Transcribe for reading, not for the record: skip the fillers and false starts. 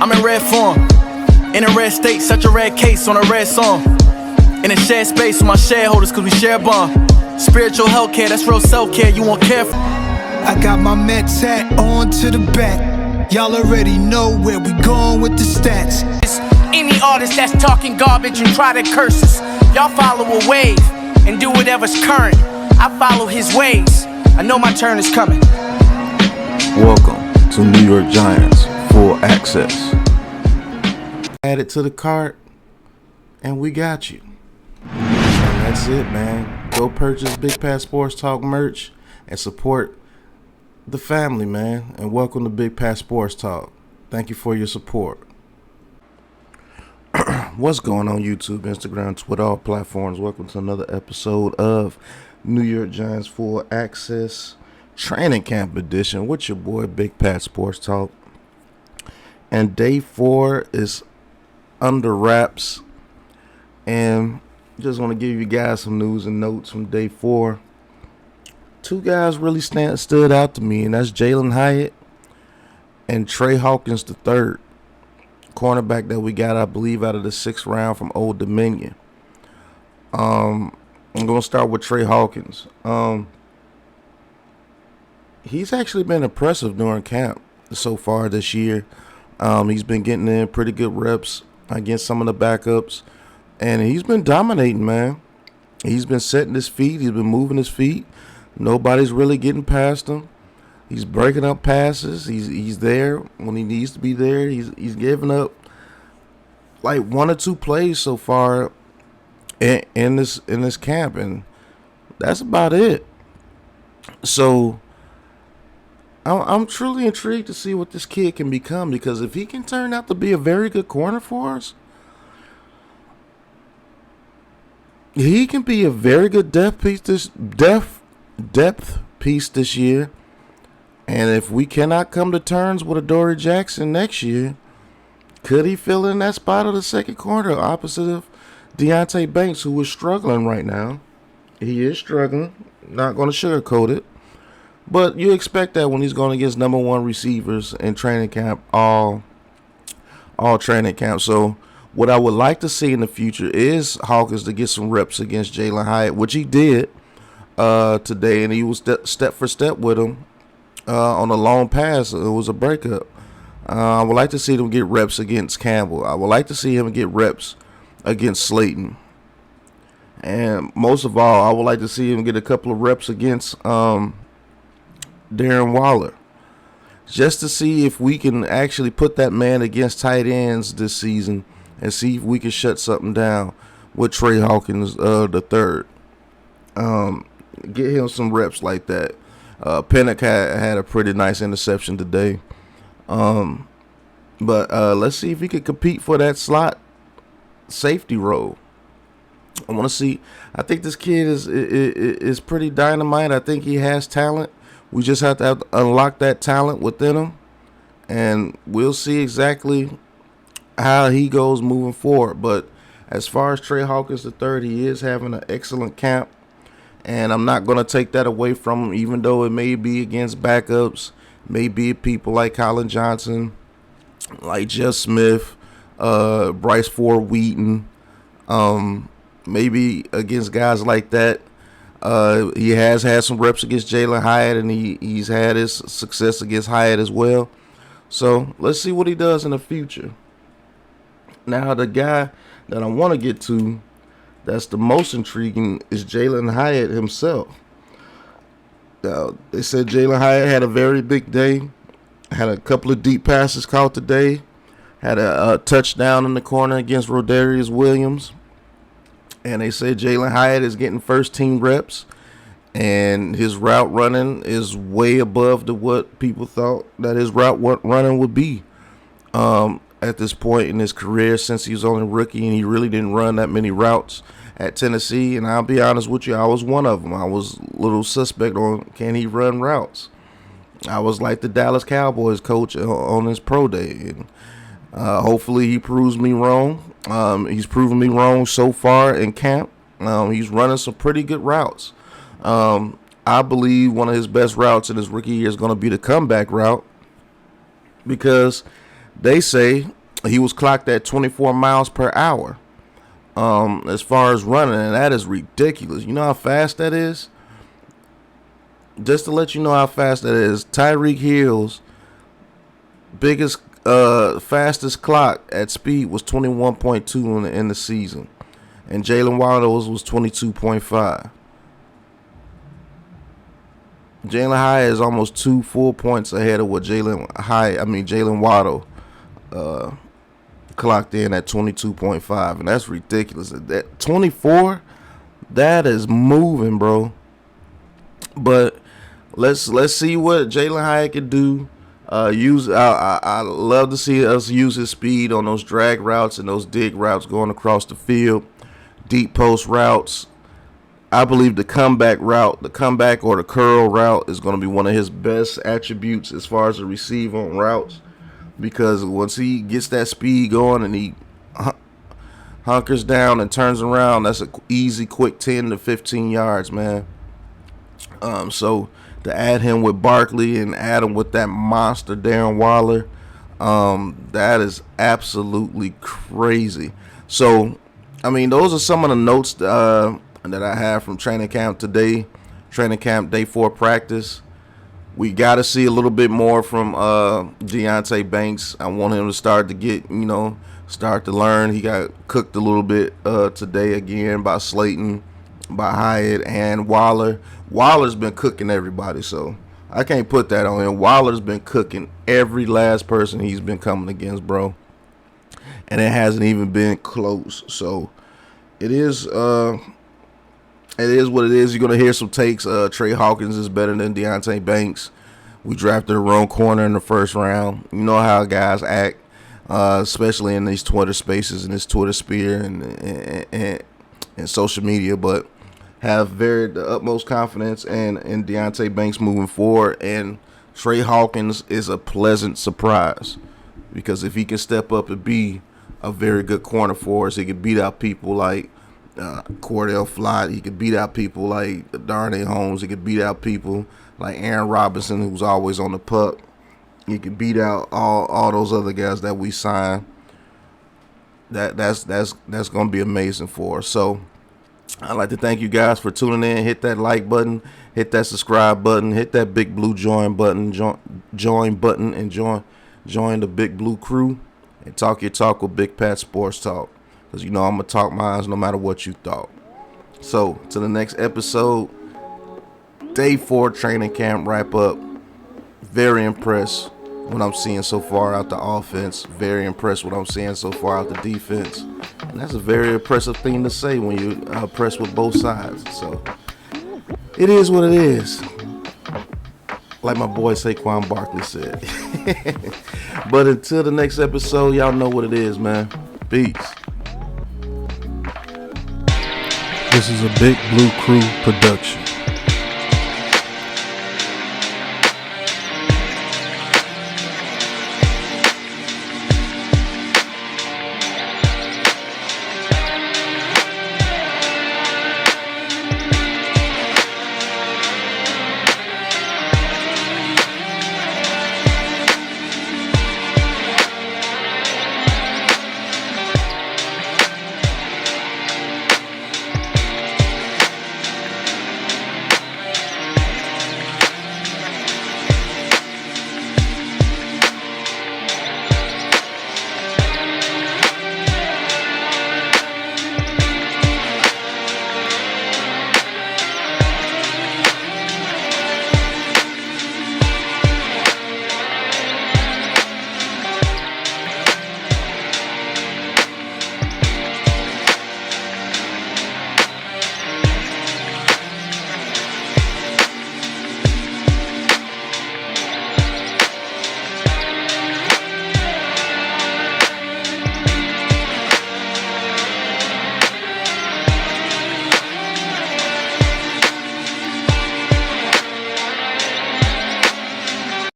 I'm in red form, in a red state, such a red case on a red song. In a shared space with my shareholders, cause we share a bond. Spiritual health care, that's real self-care, you won't care for. I got my Mets hat on to the back. Y'all already know where we going with the stats. Any artist that's talking garbage and try to curse us, y'all follow a wave and do whatever's current. I follow his ways, I know my turn is coming. Welcome to New York Giants Full Access. Add it to the cart and we got you. And that's it, man. Go purchase Big Pat Sports Talk merch and support the family, man. And welcome to Big Pat Sports Talk. Thank you for your support. What's going on YouTube, Instagram, Twitter, all platforms? Welcome to another episode of New York Giants Full Access Training Camp Edition with your boy Big Pat Sports Talk. And day 4 is under wraps. And just want to give you guys some news and notes from day 4. Two guys really stood out to me, and that's Jalin Hyatt and Trey Hawkins III, cornerback that we got, I believe, out of the 6th round from Old Dominion. I'm going to start with Trey Hawkins. He's actually been impressive during camp so far this year. He's been getting in pretty good reps against some of the backups, and he's been dominating, man. He's been setting his feet. He's been moving his feet. Nobody's really getting past him. He's breaking up passes. He's there when he needs to be there. He's giving up like 1 or 2 plays so far in this camp, and that's about it. So I'm truly intrigued to see what this kid can become, because if he can turn out to be a very good corner for us, he can be a very good depth piece this year. And if we cannot come to terms with Adoree Jackson next year, could he fill in that spot of the second corner opposite of Deonte Banks, who is struggling right now? He is struggling. Not going to sugarcoat it. But you expect that when he's going against number 1 receivers in training camp, all training camp. So what I would like to see in the future is Hawkins to get some reps against Jalin Hyatt, which he did today, and he was step for step with him on a long pass. It was a breakup. I would like to see them get reps against Campbell. I would like to see him get reps against Slayton. And most of all, I would like to see him get a couple of reps against Darren Waller, just to see if we can actually put that man against tight ends this season and see if we can shut something down with Trey Hawkins the third. Get him some reps like that. Pennick had a pretty nice interception today. But let's see if he can compete for that slot safety role. I want to see. I think this kid is pretty dynamite. I think he has talent. We just have to unlock that talent within him, and we'll see exactly how he goes moving forward. But as far as Trey Hawkins III, he is having an excellent camp, and I'm not going to take that away from him, even though it may be against backups, may be people like Colin Johnson, like Jeff Smith, Bryce Ford Wheaton, maybe against guys like that. He has had some reps against Jalin Hyatt, and he's had his success against Hyatt as well. So let's see what he does in the future. Now, the guy that I want to get to that's the most intriguing is Jalin Hyatt himself. They said Jalin Hyatt had a very big day, had a couple of deep passes caught today, had a touchdown in the corner against Rodarius Williams. And they say Jalin Hyatt is getting first team reps, and his route running is way above what people thought that his route running would be at this point in his career, since he was only a rookie and he really didn't run that many routes at Tennessee. And I'll be honest with you, I was one of them. I was a little suspect on, can he run routes? I was like the Dallas Cowboys coach on his pro day. And hopefully he proves me wrong. He's proven me wrong so far in camp. He's running some pretty good routes. I believe one of his best routes in his rookie year is going to be the comeback route, because they say he was clocked at 24 miles per hour as far as running, and that is ridiculous. You know how fast that is? Just to let you know how fast that is, Tyreek Hill's biggest, fastest clock at speed was 21.2 in the season, and Jalin Waddle's was 22.5. Jalin Hyatt is almost 2 full points ahead of what Jalin Waddle clocked in at 22.5, and that's ridiculous. That 24, that is moving, bro. But let's see what Jalin Hyatt can do. I love to see us use his speed on those drag routes and those dig routes going across the field, deep post routes. I believe the comeback route, the comeback or the curl route is going to be one of his best attributes as far as the receive on routes, because once he gets that speed going and he hunkers down and turns around, that's an easy, quick 10 to 15 yards, man. So to add him with Barkley and add him with that monster Darren Waller, that is absolutely crazy. So, I mean, those are some of the notes that I have from training camp today, training camp day 4 practice. We got to see a little bit more from Deonte Banks. I want him to start to learn. He got cooked a little bit today again by Slayton, by Hyatt, and Waller. Waller's been cooking everybody, so I can't put that on him. Waller's been cooking every last person he's been coming against, bro. And it hasn't even been close. So it is what it is. You're going to hear some takes. Trey Hawkins is better than Deonte Banks. We drafted a wrong corner in the first round. You know how guys act, especially in these Twitter spaces and this Twitter sphere and social media, but have the utmost confidence in Deonte Banks moving forward. And Trey Hawkins is a pleasant surprise, because if he can step up and be a very good corner for us, he can beat out people like Cordell Flott. He could beat out people like Darnay Holmes. He could beat out people like Aaron Robinson, who's always on the puck. He could beat out all those other guys that we signed. That's going to be amazing for us. So I'd like to thank you guys for tuning in. Hit that like button, hit that subscribe button, hit that big blue join button, join button, and join the big blue crew and talk your talk with Big Pat Sports Talk. Because you know I'm going to talk mine no matter what you thought. So, to the next episode, day 4 training camp wrap up. Very impressed what I'm seeing so far out the offense. Very impressed what I'm seeing so far out the defense. And that's a very impressive thing to say when you're impressed with both sides. So, it is what it is. Like my boy Saquon Barkley said. But until the next episode, y'all know what it is, man. Peace. This is a Big Blue Crew production.